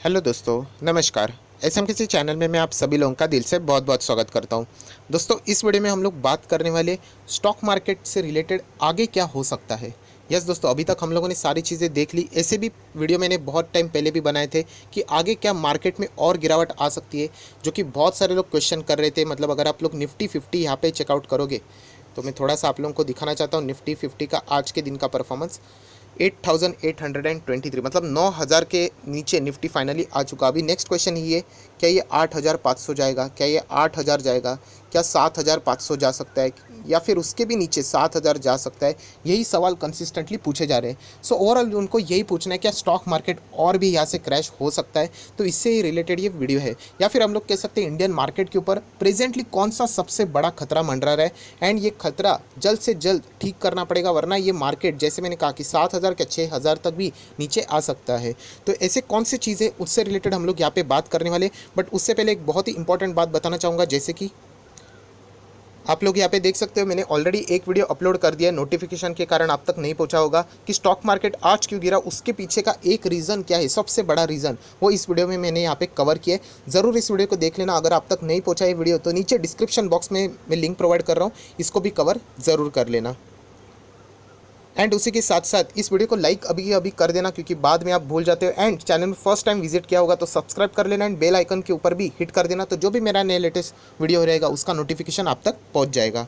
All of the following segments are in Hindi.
हेलो दोस्तों, नमस्कार। एसएमकेसी चैनल में मैं आप सभी लोगों का दिल से बहुत बहुत स्वागत करता हूं। दोस्तों, इस वीडियो में हम लोग बात करने वाले स्टॉक मार्केट से रिलेटेड आगे क्या हो सकता है। यस दोस्तों, अभी तक हम लोगों ने सारी चीज़ें देख ली। ऐसे भी वीडियो मैंने बहुत टाइम पहले भी बनाए थे कि आगे क्या मार्केट में और गिरावट आ सकती है, जो कि बहुत सारे लोग क्वेश्चन कर रहे थे। मतलब अगर आप लोग निफ्टी 50 यहाँ पे चेकआउट करोगे तो मैं थोड़ा सा आप लोगों को दिखाना चाहता हूँ निफ्टी 50 का आज के दिन का परफॉर्मेंस। 8823, मतलब 9000 के नीचे निफ्टी फाइनली आ चुका। अभी नेक्स्ट क्वेश्चन ये है, क्या ये 8500 जाएगा, क्या ये 8000 जाएगा, क्या 7500 जा सकता है, या फिर उसके भी नीचे 7000 जा सकता है। यही सवाल कंसिस्टेंटली पूछे जा रहे हैं। सो ओवरऑल उनको यही पूछना है, क्या स्टॉक मार्केट और भी यहाँ से क्रैश हो सकता है। तो इससे ही रिलेटेड ये वीडियो है, या फिर हम लोग कह सकते हैं इंडियन मार्केट के ऊपर प्रेजेंटली कौन सा सबसे बड़ा खतरा मंडरा रहा है, एंड ये खतरा जल्द से जल्द ठीक करना पड़ेगा, वरना ये मार्केट जैसे मैंने कहा कि 7000 के 6000 तक भी नीचे आ सकता है। तो ऐसे कौन सी चीज़ें, उससे रिलेटेड हम लोग यहाँ पे बात करने वाले। बट उससे पहले एक बहुत ही इंपॉर्टेंट बात बताना चाहूँगा, जैसे कि आप लोग यहाँ पे देख सकते हो मैंने ऑलरेडी एक वीडियो अपलोड कर दिया है। नोटिफिकेशन के कारण आप तक नहीं पहुँचा होगा कि स्टॉक मार्केट आज क्यों गिरा, उसके पीछे का एक रीज़न क्या है, सबसे बड़ा रीज़न, वो इस वीडियो में मैंने यहाँ पे कवर किया है। ज़रूर इस वीडियो को देख लेना। अगर आप तक नहीं पहुँचा ये वीडियो तो नीचे डिस्क्रिप्शन बॉक्स में मैं लिंक प्रोवाइड कर रहा हूँ, इसको भी कवर ज़रूर कर लेना। एंड उसी के साथ साथ इस वीडियो को लाइक अभी अभी कर देना, क्योंकि बाद में आप भूल जाते हो। एंड चैनल में फर्स्ट टाइम विजिट किया होगा तो सब्सक्राइब कर लेना, एंड बेल आइकन के ऊपर भी हिट कर देना, तो जो भी मेरा नया लेटेस्ट वीडियो रहेगा उसका नोटिफिकेशन आप तक पहुंच जाएगा।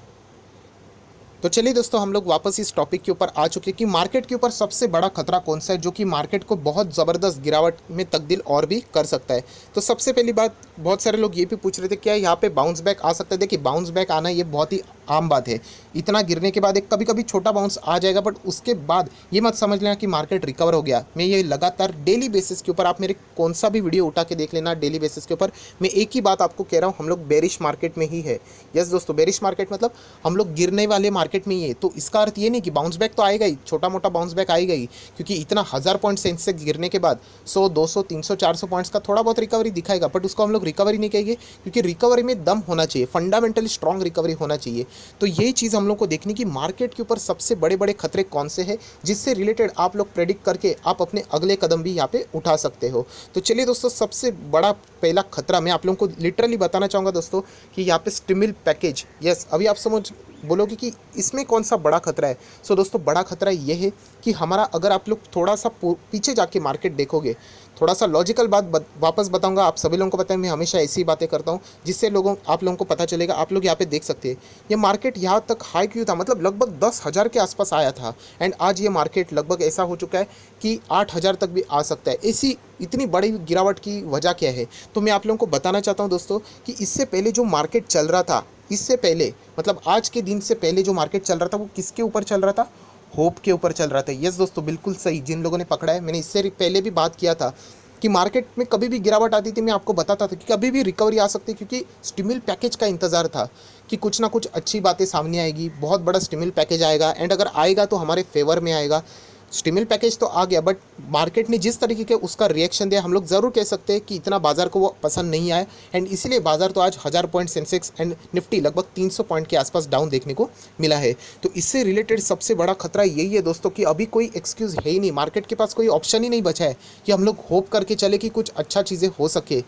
तो चलिए दोस्तों, हम लोग वापस इस टॉपिक के ऊपर आ चुके हैं कि मार्केट के ऊपर सबसे बड़ा खतरा कौन सा है, जो कि मार्केट को बहुत ज़बरदस्त गिरावट में तब्दील और भी कर सकता है। तो सबसे पहली बात, बहुत सारे लोग ये भी पूछ रहे थे क्या यहाँ पे बाउंस बैक आ सकता है। देखिए, बाउंस बैक आना ये बहुत ही आम बात है। इतना गिरने के बाद एक कभी कभी छोटा बाउंस आ जाएगा, बट उसके बाद ये मत समझ लेना कि मार्केट रिकवर हो गया। मैं ये लगातार डेली बेसिस के ऊपर, आप मेरे कौन सा भी वीडियो उठा के देख लेना, डेली बेसिस के ऊपर मैं एक ही बात आपको कह रहा हूँ, हम लोग बेरिश मार्केट में ही है। यस दोस्तों, बेरिश मार्केट मतलब हम लोग गिरने वाले मार्केट में ही है। तो इसका अर्थ ये नहीं कि बाउंस बैक तो आएगा ही, छोटा मोटा बाउंस बैक आएगा ही, क्योंकि इतना 1000 पॉइंट सेंसेक्स गिरने के बाद 100 200 300 400 पॉइंट्स का थोड़ा बहुत रिकवरी दिखाएगा, बट उसको हम लोग रिकवरी नहीं कहेंगे, क्योंकि रिकवरी में दम होना चाहिए, फंडामेंटली स्ट्रॉन्ग रिकवरी होना चाहिए। तो यही चीज़ हम लोग को देखने की मार्केट के ऊपर सबसे बड़े बड़े खतरे कौन से हैं, जिससे रिलेटेड आप लोग प्रेडिक्ट करके आप अपने अगले कदम भी यहाँ पे उठा सकते हो। तो चलिए दोस्तों, सबसे बड़ा पहला खतरा मैं आप लोगों को लिटरली बताना चाहूँगा दोस्तों, कि यहाँ पे स्टिमुल पैकेज। यस, अभी आप समझ बोलोगे कि इसमें कौन सा बड़ा खतरा है। सो दोस्तों, बड़ा खतरा ये है कि हमारा, अगर आप लोग थोड़ा सा पीछे जाके मार्केट देखोगे, थोड़ा सा लॉजिकल बात वापस बताऊंगा। आप सभी लोगों को पता है मैं हमेशा ऐसी बातें करता हूँ जिससे आप लोगों को पता चलेगा। आप लोग यहाँ पे देख सकते हैं ये मार्केट यहाँ तक हाई क्यों था, मतलब लगभग 10,000 के आसपास आया था, एंड आज ये मार्केट लगभग ऐसा हो चुका है कि 8,000 तक भी आ सकता है। ऐसी इतनी बड़ी गिरावट की वजह क्या है, तो मैं आप लोगों को बताना चाहता हूँ दोस्तों, कि इससे पहले जो मार्केट चल रहा था, इससे पहले मतलब आज के दिन से पहले जो मार्केट चल रहा था, वो किसके ऊपर चल रहा था, होप के ऊपर चल रहा था। यस दोस्तों, बिल्कुल सही। जिन लोगों ने पकड़ा है, मैंने इससे पहले भी बात किया था कि मार्केट में कभी भी गिरावट आती थी मैं आपको बताता था कि कभी भी रिकवरी आ सकती है, क्योंकि स्टिमुल पैकेज का इंतजार था कि कुछ ना कुछ अच्छी बातें सामने आएगी, बहुत बड़ा स्टिमुल पैकेज आएगा, एंड अगर आएगा तो हमारे फेवर में आएगा। स्टिमुल पैकेज तो आ गया, बट मार्केट ने जिस तरीके के उसका रिएक्शन दिया, हम लोग ज़रूर कह सकते हैं कि इतना बाजार को वो पसंद नहीं आया, एंड इसीलिए बाजार तो आज 1000 पॉइंट सेंसेक्स एंड निफ्टी लगभग 300 पॉइंट के आसपास डाउन देखने को मिला है। तो इससे रिलेटेड सबसे बड़ा खतरा यही है दोस्तों, कि अभी कोई एक्सक्यूज़ है ही नहीं, मार्केट के पास कोई ऑप्शन ही नहीं बचा है कि हम लोग होप करके चले कि कुछ अच्छा चीज़ें हो सके।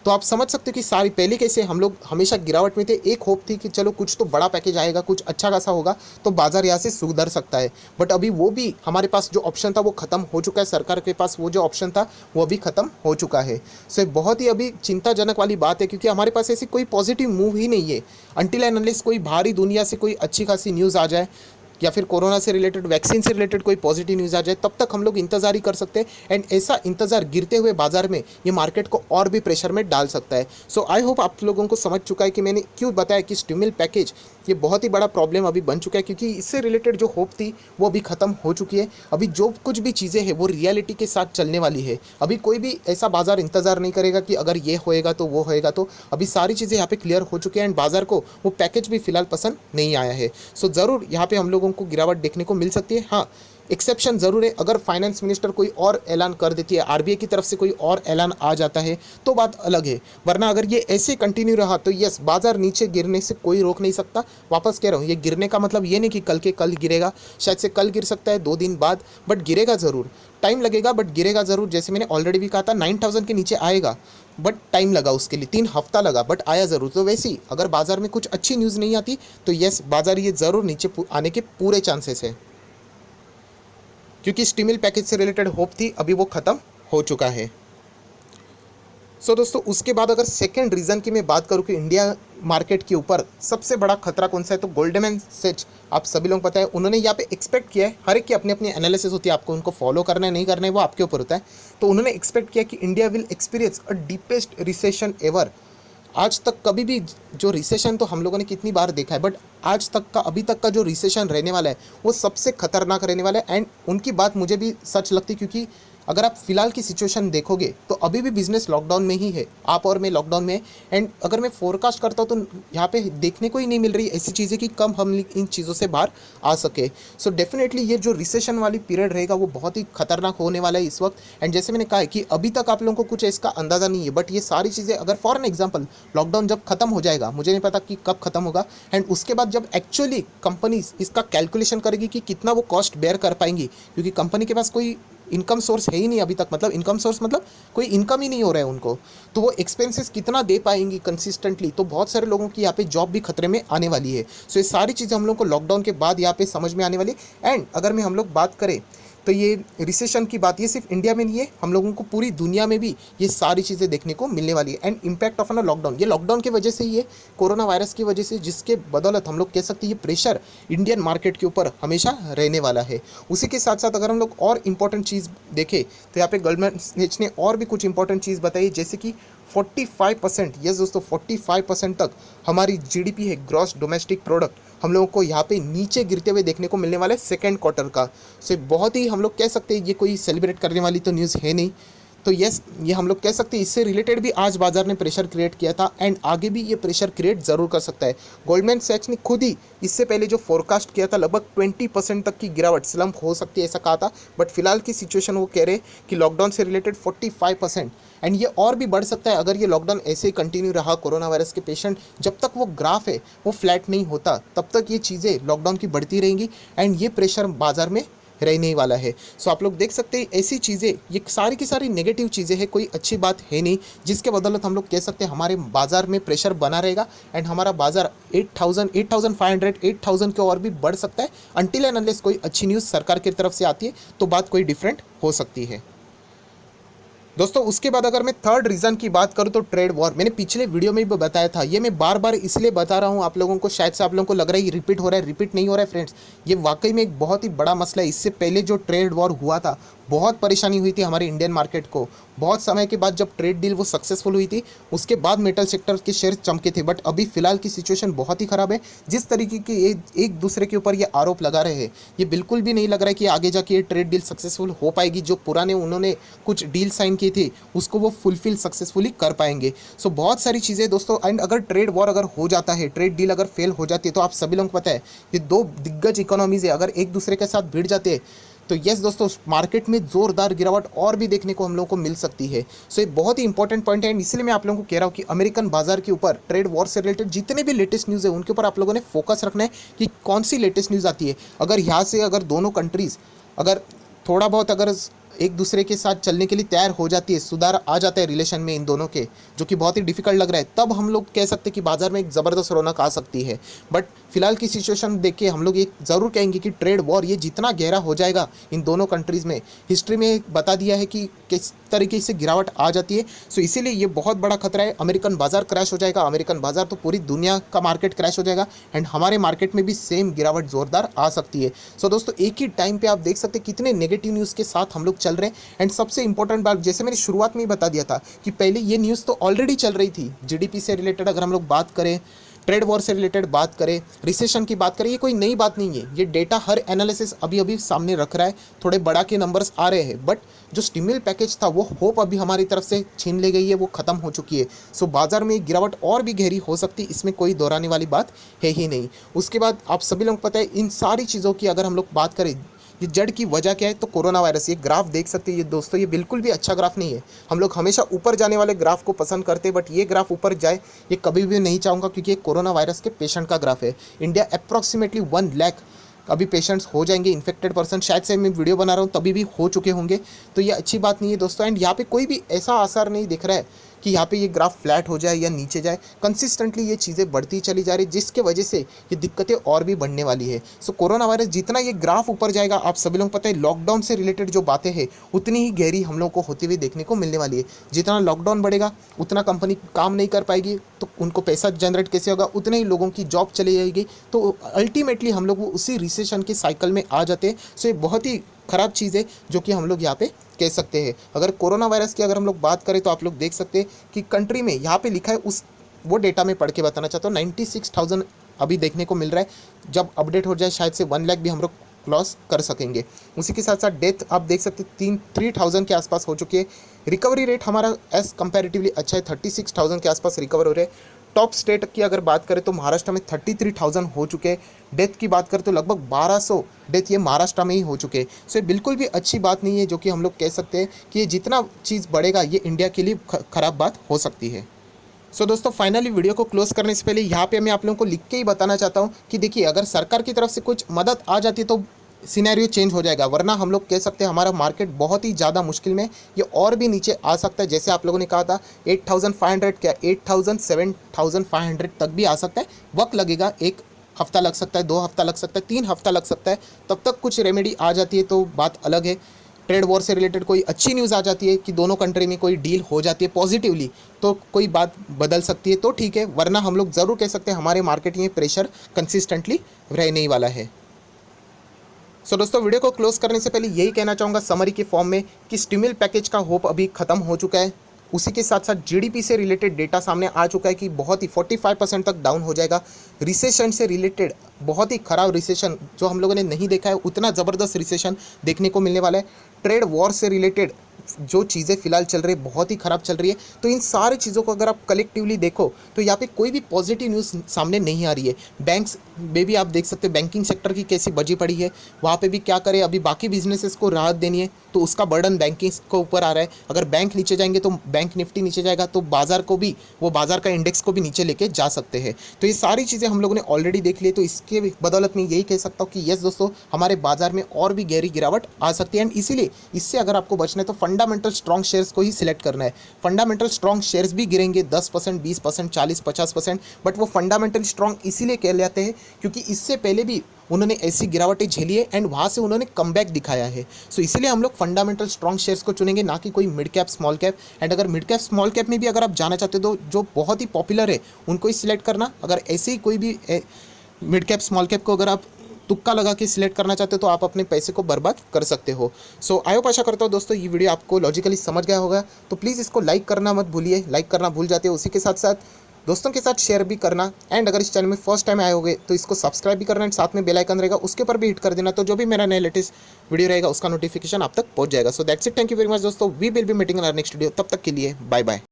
तो आप समझ सकते हो कि सारी पहले कैसे हम लोग हमेशा गिरावट में थे। एक होप थी कि चलो कुछ तो बड़ा पैकेज आएगा, कुछ अच्छा खासा होगा तो बाजार यहाँ से सुधर सकता है, बट अभी वो भी हमारे पास जो ऑप्शन था वो ख़त्म हो चुका है। सरकार के पास वो जो ऑप्शन था वो अभी ख़त्म हो चुका है। सो बहुत ही अभी चिंताजनक वाली बात है, क्योंकि हमारे पास ऐसी कोई पॉजिटिव मूव ही नहीं है अनटिल एंड अनलेस कोई बाहरी दुनिया से कोई अच्छी खासी न्यूज़ आ जाए, या फिर कोरोना से रिलेटेड, वैक्सीन से रिलेटेड कोई पॉजिटिव न्यूज़ आ जाए, तब तक हम लोग इंतजार ही कर सकते हैं। एंड ऐसा इंतजार गिरते हुए बाजार में ये मार्केट को और भी प्रेशर में डाल सकता है। सो आई होप आप लोगों को समझ चुका है कि मैंने क्यों बताया कि स्टिमुल पैकेज ये बहुत ही बड़ा प्रॉब्लम अभी बन चुका है, क्योंकि इससे रिलेटेड जो होप थी वो अभी ख़त्म हो चुकी है। अभी जो कुछ भी चीज़ें हैं वो रियलिटी के साथ चलने वाली है। अभी कोई भी ऐसा बाजार इंतजार नहीं करेगा कि अगर ये होएगा तो वो होएगा। तो अभी सारी चीज़ें यहाँ पे क्लियर हो चुकी हैं, एंड बाजार को वो पैकेज भी फिलहाल पसंद नहीं आया है। सो ज़रूर यहाँ पे हम लोगों को गिरावट देखने को मिल सकती है। हाँ, एक्सेप्शन ज़रूर है, अगर फाइनेंस मिनिस्टर कोई और ऐलान कर देती है, आरबीआई की तरफ से कोई और ऐलान आ जाता है तो बात अलग है, वरना अगर ये ऐसे कंटिन्यू रहा तो यस, बाजार नीचे गिरने से कोई रोक नहीं सकता। वापस कह रहा हूँ, ये गिरने का मतलब ये नहीं कि कल के कल गिरेगा, शायद से कल गिर सकता है, 2 दिन बाद, बट गिरेगा ज़रूर। टाइम लगेगा बट गिरेगा ज़रूर। जैसे मैंने ऑलरेडी भी कहा था 9000 के नीचे आएगा, बट टाइम लगा उसके लिए, 3 हफ्ता लगा, बट आया ज़रूर। तो वैसे ही अगर बाजार में कुछ अच्छी न्यूज़ नहीं आती तो यस, बाजार ये ज़रूर नीचे आने के पूरे चांसेस है, क्योंकि स्टिमुलस पैकेज से रिलेटेड होप थी, अभी वो ख़त्म हो चुका है। सो दोस्तों, उसके बाद अगर सेकेंड रीज़न की मैं बात करूँ कि इंडिया मार्केट के ऊपर सबसे बड़ा खतरा कौन सा है, तो गोल्डमैन सैच, आप सभी लोग पता है, उन्होंने यहाँ पे एक्सपेक्ट किया है, हर एक की अपनी अपनी एनालिसिस होती है, आपको उनको फॉलो करना है नहीं करना है वो आपके ऊपर होता है। तो उन्होंने एक्सपेक्ट किया कि India will experience a deepest recession ever. आज तक कभी भी जो रिसेशन तो हम लोगों ने कितनी बार देखा है, बट आज तक का, अभी तक का जो रिसेशन रहने वाला है वो सबसे खतरनाक रहने वाला है। एंड उनकी बात मुझे भी सच लगती, क्योंकि अगर आप फिलहाल की सिचुएशन देखोगे तो अभी भी बिजनेस लॉकडाउन में ही है, आप और मैं लॉकडाउन में। एंड अगर मैं फोरकास्ट करता हूँ तो यहाँ पे देखने को ही नहीं मिल रही ऐसी चीज़ें कि कब हम इन चीज़ों से बाहर आ सके। सो डेफिनेटली ये जो रिसेशन वाली पीरियड रहेगा वो बहुत ही खतरनाक होने वाला है इस वक्त। एंड जैसे मैंने कहा है कि अभी तक आप लोगों को कुछ इसका अंदाज़ा नहीं है, बट ये सारी चीज़ें अगर फॉर एन एग्जाम्पल लॉकडाउन जब खत्म हो जाएगा, मुझे नहीं पता कि कब खत्म होगा, एंड उसके बाद जब एक्चुअली कंपनीज इसका कैलकुलेशन करेगी कि कितना वो कॉस्ट बेयर कर पाएंगी, क्योंकि कंपनी के पास कोई इनकम सोर्स है ही नहीं अभी तक, मतलब इनकम सोर्स मतलब कोई इनकम ही नहीं हो रहा है उनको, तो वो एक्सपेंसेस कितना दे पाएंगी कंसिस्टेंटली, तो बहुत सारे लोगों की यहाँ पे जॉब भी खतरे में आने वाली है। सो ये सारी चीज़ें हम लोग को लॉकडाउन के बाद यहाँ पे समझ में आने वाली। एंड अगर मैं हम लोग बात करें तो ये रिसेशन की बात, ये सिर्फ इंडिया में नहीं है, हम लोगों को पूरी दुनिया में भी ये सारी चीज़ें देखने को मिलने वाली है। एंड इम्पैक्ट ऑफ ना लॉकडाउन, ये लॉकडाउन की वजह से ही है, कोरोना वायरस की वजह से, जिसके बदौलत हम लोग कह सकते हैं ये प्रेशर इंडियन मार्केट के ऊपर हमेशा रहने वाला है। उसी के साथ साथ अगर हम लोग और इंपॉर्टेंट चीज़ देखें तो यहाँ पे गोल्डमैन सैच ने और भी कुछ इंपॉर्टेंट चीज़ बताई, जैसे कि 45%, यस दोस्तों 45% तक हमारी जीडीपी है, ग्रॉस डोमेस्टिक प्रोडक्ट, हम लोगों को यहाँ पे नीचे गिरते हुए देखने को मिलने वाला है सेकेंड क्वार्टर का। से बहुत ही हम लोग कह सकते हैं ये कोई सेलिब्रेट करने वाली तो न्यूज़ है नहीं। तो यस, ये हम लोग कह सकते हैं इससे रिलेटेड भी आज बाजार ने प्रेशर क्रिएट किया था, एंड आगे भी ये प्रेशर क्रिएट ज़रूर कर सकता है। गोल्डमैन सैच ने खुद ही इससे पहले जो फोरकास्ट किया था लगभग 20% तक की गिरावट, स्लम्प हो सकती है ऐसा कहा था, बट फिलहाल की सिचुएशन वो कह रहे हैं कि लॉकडाउन से रिलेटेड 45%, एंड ये और भी बढ़ सकता है अगर ये लॉकडाउन ऐसे ही कंटिन्यू रहा। कोरोना वायरस के पेशेंट, जब तक वो ग्राफ है वो फ्लैट नहीं होता तब तक ये चीज़ें लॉकडाउन की बढ़ती रहेंगी, एंड ये प्रेशर बाजार में रहने ही वाला है। सो आप लोग देख सकते हैं ऐसी चीज़ें, ये सारी की सारी नेगेटिव चीज़ें हैं, कोई अच्छी बात है नहीं, जिसके बदौलत हम लोग कह सकते हैं हमारे बाजार में प्रेशर बना रहेगा, एंड हमारा बाजार 8000, 8500, 8000 के और भी बढ़ सकता है, अनटिल एंड अनलेस कोई अच्छी न्यूज़ सरकार की तरफ से आती है तो बात कोई डिफरेंट हो सकती है। दोस्तों उसके बाद अगर मैं थर्ड रीज़न की बात करूं तो ट्रेड वॉर, मैंने पिछले वीडियो में भी बताया था, ये मैं बार बार इसलिए बता रहा हूं आप लोगों को, शायद से आप लोगों को लग रहा है ये रिपीट हो रहा है, रिपीट नहीं हो रहा है फ्रेंड्स, ये वाकई में एक बहुत ही बड़ा मसला है। इससे पहले जो ट्रेड वॉर हुआ था बहुत परेशानी हुई थी हमारे इंडियन मार्केट को, बहुत समय के बाद जब ट्रेड डील वो सक्सेसफुल हुई थी उसके बाद मेटल सेक्टर के शेयर चमके थे, बट अभी फिलहाल की सिचुएशन बहुत ही ख़राब है। जिस तरीके के एक दूसरे के ऊपर ये आरोप लगा रहे हैं, ये बिल्कुल भी नहीं लग रहा है कि आगे जाके ये ट्रेड डील सक्सेसफुल हो पाएगी, जो पुराने उन्होंने कुछ डील साइन किए थे उसको वो फुलफिल सक्सेसफुली कर पाएंगे। सो बहुत सारी चीज़ें दोस्तों, एंड अगर ट्रेड वॉर अगर हो जाता है, ट्रेड डील अगर फेल हो जाती है, तो आप सभी लोगों को पता है ये दो दिग्गज इकोनॉमीज़ है, अगर एक दूसरे के साथ भिड़ जाते हैं तो यस दोस्तों मार्केट में ज़ोरदार गिरावट और भी देखने को हम लोगों को मिल सकती है। सो ये बहुत ही इंपॉर्टेंट पॉइंट है, एंड इसलिए मैं आप लोगों को कह रहा हूँ कि अमेरिकन बाजार के ऊपर ट्रेड वॉर से रिलेटेड जितने भी लेटेस्ट न्यूज़ है उनके ऊपर आप लोगों ने फोकस रखना है कि कौन सी लेटेस्ट न्यूज़ आती है। अगर यहाँ से अगर दोनों कंट्रीज़ अगर थोड़ा बहुत अगर एक दूसरे के साथ चलने के लिए तैयार हो जाती है, सुधार आ जाता है रिलेशन में इन दोनों के, जो कि बहुत ही डिफिकल्ट लग रहा है, तब हम लोग कह सकते हैं कि बाजार में एक ज़बरदस्त रौनक आ सकती है। बट फिलहाल की सिचुएशन देख के हम लोग ये ज़रूर कहेंगे कि ट्रेड वॉर ये जितना गहरा हो जाएगा इन दोनों कंट्रीज़ में, हिस्ट्री में बता दिया है कि किस तरीके से गिरावट आ जाती है। सो इसीलिए ये बहुत बड़ा खतरा है, अमेरिकन बाजार क्रैश हो जाएगा, अमेरिकन बाजार तो पूरी दुनिया का मार्केट क्रैश हो जाएगा, एंड हमारे मार्केट में भी सेम गिरावट ज़ोरदार आ सकती है। सो दोस्तों एक ही टाइम पे आप देख सकते हैं कितने नेगेटिव न्यूज़ के साथ हम लोग चल रहे हैं। एंड सबसे इंपॉर्टेंट बात, जैसे मैंने शुरुआत में ही बता दिया था कि पहले ये न्यूज़ तो ऑलरेडी चल रही थी, जीडीपी से रिलेटेड अगर हम लोग बात करें, ट्रेड वॉर से रिलेटेड बात करें, रिसेशन की बात करें, ये कोई नई बात नहीं है, ये डेटा हर एनालिसिस अभी अभी सामने रख रहा है, थोड़े बड़ा के नंबर्स आ रहे हैं, बट जो स्टिमुलस पैकेज था वो होप अभी हमारी तरफ से छीन ले गई है, वो ख़त्म हो चुकी है। सो बाजार में गिरावट और भी गहरी हो सकती है, इसमें कोई दोहराने वाली बात है ही नहीं। उसके बाद आप सभी लोगों को पता है इन सारी चीज़ों की अगर हम लोग बात करें, ये जड़ की वजह क्या है? तो कोरोना वायरस। ये ग्राफ देख सकते हैं ये दोस्तों, ये बिल्कुल भी अच्छा ग्राफ नहीं है। हम लोग हमेशा ऊपर जाने वाले ग्राफ को पसंद करते हैं, बट ये ग्राफ ऊपर जाए ये कभी भी नहीं चाहूँगा, क्योंकि ये कोरोना वायरस के पेशेंट का ग्राफ है। इंडिया अप्रॉक्सीमेटली 1 लाख अभी पेशेंट्स हो जाएंगे इन्फेक्टेड पर्सन, शायद से मैं वीडियो बना रहा हूँ तभी भी हो चुके होंगे। तो ये अच्छी बात नहीं है दोस्तों। एंड यहाँ पे कोई भी ऐसा आसार नहीं दिख रहा है कि यहाँ पे ये ग्राफ फ्लैट हो जाए या नीचे जाए। कंसिस्टेंटली ये चीज़ें बढ़ती चली जा रही, जिसके वजह से ये दिक्कतें और भी बढ़ने वाली है। सो कोरोना वायरस जितना ये ग्राफ ऊपर जाएगा, आप सभी लोग पता है लॉकडाउन से रिलेटेड जो बातें हैं उतनी ही गहरी हम लोग को होती हुई देखने को मिलने वाली है। जितना लॉकडाउन बढ़ेगा उतना कंपनी काम नहीं कर पाएगी, तो उनको पैसा जनरेट कैसे होगा, उतने ही लोगों की जॉब चली जाएगी। तो अल्टीमेटली हम लोग उसी रिसेशन के साइकिल में आ जाते हैं। सो ये बहुत ही ख़राब चीज़ है जो कि हम लोग यहाँ पे कह सकते हैं। अगर कोरोना वायरस की अगर हम लोग बात करें तो आप लोग देख सकते हैं कि कंट्री में यहाँ पे लिखा है, उस वो डेटा में पढ़ के बताना चाहता हूँ। 96,000 अभी देखने को मिल रहा है। जब अपडेट हो जाए शायद से 1 लाख भी हम लोग क्रॉस कर सकेंगे। उसी के साथ साथ डेथ आप देख सकते हैं 3,000 के आसपास हो चुकी है। रिकवरी रेट हमारा एज कंपैरेटिवली अच्छा है, 36,000 के आसपास रिकवर हो रहे हैं। टॉप स्टेट की अगर बात करें तो महाराष्ट्र में 33,000 हो चुके हैं। डेथ की बात करें तो लगभग 1200 डेथ ये महाराष्ट्र में ही हो चुके हैं। सो ये बिल्कुल भी अच्छी बात नहीं है, जो कि हम लोग कह सकते हैं कि ये जितना चीज़ बढ़ेगा ये इंडिया के लिए ख़राब बात हो सकती है। सो दोस्तों फाइनली वीडियो को क्लोज करने से पहले यहाँ पे मैं आप लोगों को लिख के ही बताना चाहता हूँ कि देखिए, अगर सरकार की तरफ से कुछ मदद आ जाती है तो सिनेरियो चेंज हो जाएगा, वरना हम लोग कह सकते हैं हमारा मार्केट बहुत ही ज़्यादा मुश्किल में, ये और भी नीचे आ सकता है। जैसे आप लोगों ने कहा था 8,500 क्या 8,000 7,500 तक भी आ सकता है। वक्त लगेगा, 1 हफ्ता लग सकता है, 2 हफ्ता लग सकता है, 3 हफ्ता लग सकता है। तब तक कुछ रेमेडी आ जाती है तो बात अलग है। ट्रेड वॉर से रिलेटेड कोई अच्छी न्यूज़ आ जाती है कि दोनों कंट्री में कोई डील हो जाती है पॉजिटिवली, तो कोई बात बदल सकती है, तो ठीक है। वरना हम लोग ज़रूर कह सकते हैं हमारे मार्केट में प्रेशर कंसिस्टेंटली रहने ही वाला है। सो दोस्तों वीडियो को क्लोज करने से पहले यही कहना चाहूँगा समरी के फॉर्म में कि स्टिमुलस पैकेज का होप अभी ख़त्म हो चुका है। उसी के साथ साथ जीडीपी से रिलेटेड डेटा सामने आ चुका है कि बहुत ही 45% तक डाउन हो जाएगा। रिसेशन से रिलेटेड बहुत ही ख़राब रिसेशन जो हम लोगों ने नहीं देखा है, उतना ज़बरदस्त रिसेशन देखने को मिलने वाला है। ट्रेड वॉर से रिलेटेड जो चीज़ें फिलहाल चल रही है बहुत ही ख़राब चल रही है। तो इन सारी चीज़ों को अगर आप कलेक्टिवली देखो तो यहाँ पे कोई भी पॉजिटिव न्यूज़ सामने नहीं आ रही है। बैंक्स में भी आप देख सकते हैं बैंकिंग सेक्टर की कैसी बजी पड़ी है, वहाँ पे भी क्या करें। अभी बाकी बिजनेसेस को राहत देनी है तो उसका बर्डन बैंकिंग को ऊपर आ रहा है। अगर बैंक नीचे जाएंगे तो बैंक निफ्टी नीचे जाएगा, तो बाजार को भी, वो बाजार का इंडेक्स को भी नीचे लेके जा सकते हैं। तो ये सारी चीज़ें हम लोगों ने ऑलरेडी देख ली, तो इसके बदौलत में यही कह सकता हूँ कि यस दोस्तों, हमारे बाजार में और भी गहरी गिरावट आ सकती है। एंड इसीलिए इससे अगर आपको बचना है तो फंडामेंटल स्ट्रॉन्ग शेयर्स को ही सिलेक्ट करना है। फंडामेंटल स्ट्रॉन्ग शेयर्स भी गिरेंगे 10%, 20%, 40%, 50%, बट वो फंडामेंटल स्ट्रॉन्ग इसीलिए कह लेते हैं क्योंकि इससे पहले भी उन्होंने ऐसी गिरावटें झेली है एंड वहाँ से उन्होंने कमबैक दिखाया है। सो इसीलिए हम लोग फंडामेंटल स्ट्रॉन्ग शेयर्स को चुनेंगे, ना कि कोई mid cap small cap. And अगर मिड कैप स्मॉल कैप में भी अगर आप जाना चाहते हो तो जो बहुत ही पॉपुलर है उनको ही सिलेक्ट करना। अगर ऐसे ही कोई भी मिड कैप स्मॉल कैप को अगर आप तुक्का लगा के सिलेक्ट करना चाहते हो तो आप अपने पैसे को बर्बाद कर सकते हो। सो आई होप, आशा करता हूँ दोस्तों ये वीडियो आपको लॉजिकली समझ गया होगा। तो प्लीज़ इसको लाइक करना मत भूलिए, लाइक करना भूल जाते हो। उसी के साथ साथ दोस्तों के साथ शेयर भी करना। एंड अगर इस चैनल में फर्स्ट टाइम आए होगे तो इसको सब्सक्राइब भी करना एंड साथ में बेल आइकन रहेगा उसके ऊपर भी हिट कर देना, तो जो भी मेरा नया लेटेस्ट वीडियो रहेगा उसका नोटिफिकेशन आप तक पहुंच जाएगा। So that's it, thank you very much दोस्तों, we will be meeting in our next video. तब तक के लिए बाय बाय।